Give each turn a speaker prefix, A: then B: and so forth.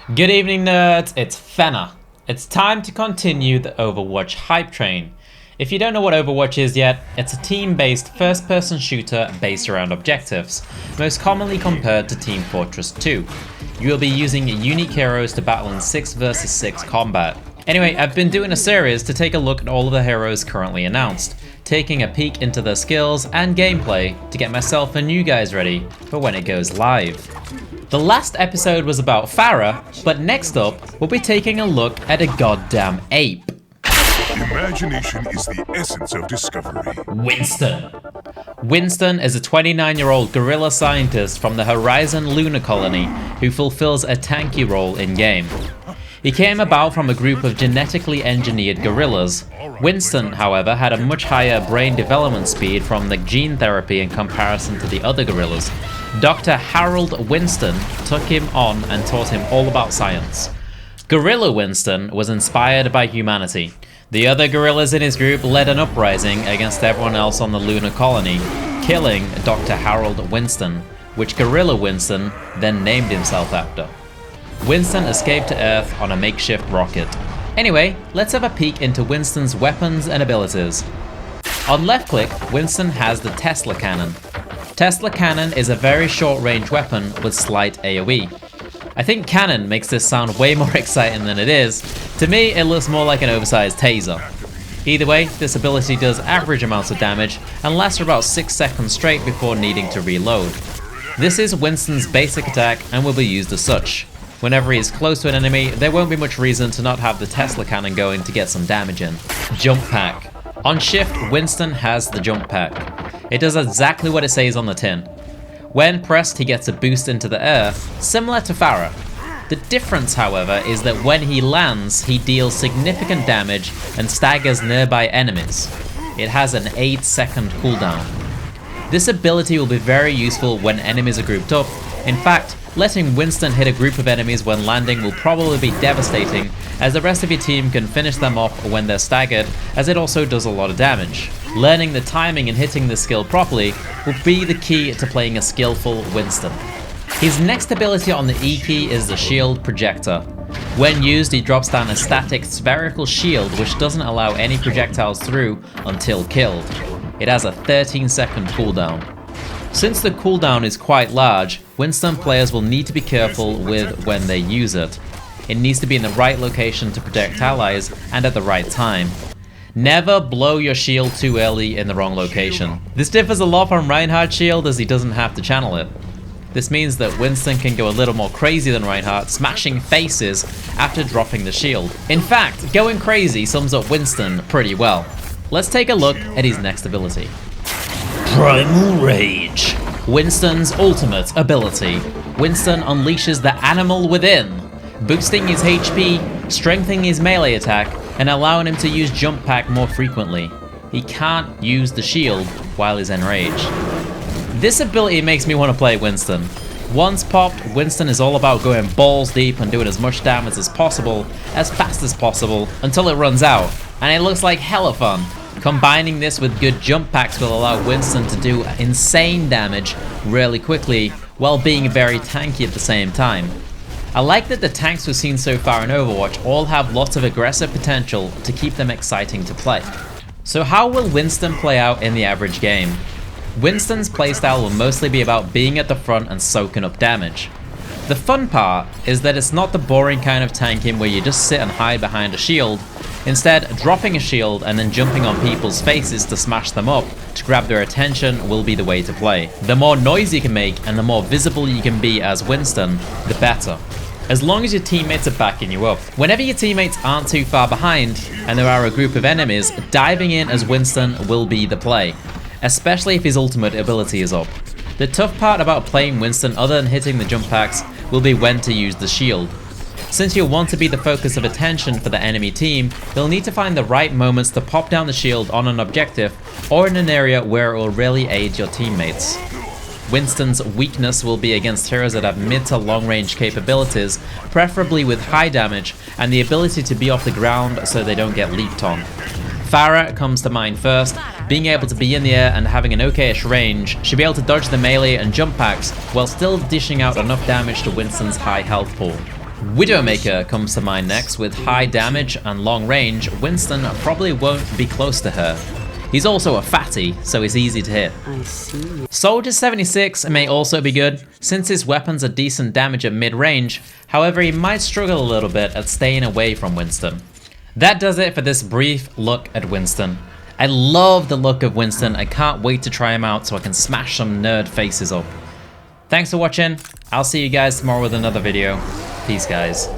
A: Good evening, nerds. It's Fenna. It's time to continue the Overwatch hype train. If you don't know what Overwatch is yet, it's a team-based first-person shooter based around objectives, most commonly compared to Team Fortress 2. You will be using unique heroes to battle in 6 vs 6 combat. Anyway, I've been doing a series to take a look at all of the heroes currently announced, taking a peek into their skills and gameplay to get myself and you guys ready for when it goes live. The last episode was about Pharah, but next up, we'll be taking a look at a goddamn ape.
B: Imagination is the essence of discovery.
A: Winston. Winston is a 29-year-old guerrilla scientist from the Horizon lunar colony who fulfills a tanky role in-game. He came about from a group of genetically engineered gorillas. Winston, however, had a much higher brain development speed from the gene therapy in comparison to the other gorillas. Dr. Harold Winston took him on and taught him all about science. Gorilla Winston was inspired by humanity. The other gorillas in his group led an uprising against everyone else on the lunar colony, killing Dr. Harold Winston, which Gorilla Winston then named himself after. Winston escaped to Earth on a makeshift rocket. Anyway, let's have a peek into Winston's weapons and abilities. On left click, Winston has the Tesla Cannon. Tesla Cannon is a very short-range weapon with slight AoE. I think cannon makes this sound way more exciting than it is. To me, it looks more like an oversized taser. Either way, this ability does average amounts of damage and lasts for about 6 seconds straight before needing to reload. This is Winston's basic attack and will be used as such. Whenever he is close to an enemy, there won't be much reason to not have the Tesla Cannon going to get some damage in. Jump Pack. On shift, Winston has the Jump Pack. It does exactly what it says on the tin. When pressed, he gets a boost into the air, similar to Pharah. The difference, however, is that when he lands, he deals significant damage and staggers nearby enemies. It has an 8-second cooldown. This ability will be very useful when enemies are grouped up. In fact, letting Winston hit a group of enemies when landing will probably be devastating, as the rest of your team can finish them off when they're staggered, as it also does a lot of damage. Learning the timing and hitting this skill properly will be the key to playing a skillful Winston. His next ability on the E key is the Shield Projector. When used, he drops down a static spherical shield which doesn't allow any projectiles through until killed. It has a 13-second cooldown. Since the cooldown is quite large, Winston players will need to be careful with when they use it. It needs to be in the right location to protect allies and at the right time. Never blow your shield too early in the wrong location. This differs a lot from Reinhardt's shield as he doesn't have to channel it. This means that Winston can go a little more crazy than Reinhardt, smashing faces after dropping the shield. In fact, going crazy sums up Winston pretty well. Let's take a look at his next ability. Primal Rage. Winston's ultimate ability. Winston unleashes the animal within, boosting his HP, strengthening his melee attack, and allowing him to use Jump Pack more frequently. He can't use the shield while he's enraged. This ability makes me want to play Winston. Once popped, Winston is all about going balls deep and doing as much damage as possible, as fast as possible, until it runs out, and it looks like hella fun. Combining this with good jump packs will allow Winston to do insane damage really quickly while being very tanky at the same time. I like that the tanks we've seen so far in Overwatch all have lots of aggressive potential to keep them exciting to play. So how will Winston play out in the average game? Winston's playstyle will mostly be about being at the front and soaking up damage. The fun part is that it's not the boring kind of tanking where you just sit and hide behind a shield. Instead, dropping a shield and then jumping on people's faces to smash them up to grab their attention will be the way to play. The more noise you can make and the more visible you can be as Winston, the better. As long as your teammates are backing you up. Whenever your teammates aren't too far behind and there are a group of enemies, diving in as Winston will be the play, especially if his ultimate ability is up. The tough part about playing Winston other than hitting the jump packs will be when to use the shield. Since you'll want to be the focus of attention for the enemy team, you'll need to find the right moments to pop down the shield on an objective or in an area where it will really aid your teammates. Winston's weakness will be against heroes that have mid to long range capabilities, preferably with high damage and the ability to be off the ground so they don't get leaped on. Pharah comes to mind first. Being able to be in the air and having an okayish range, she'll be able to dodge the melee and jump packs while still dishing out enough damage to Winston's high health pool. Widowmaker comes to mind next. With high damage and long range, Winston probably won't be close to her. He's also a fatty, so it's easy to hit.
C: I see.
A: Soldier 76 may also be good, since his weapons are decent damage at mid-range. However, he might struggle a little bit at staying away from Winston. That does it for this brief look at Winston. I love the look of Winston. I can't wait to try him out so I can smash some nerd faces up. Thanks for watching. I'll see you guys tomorrow with another video. Peace, guys.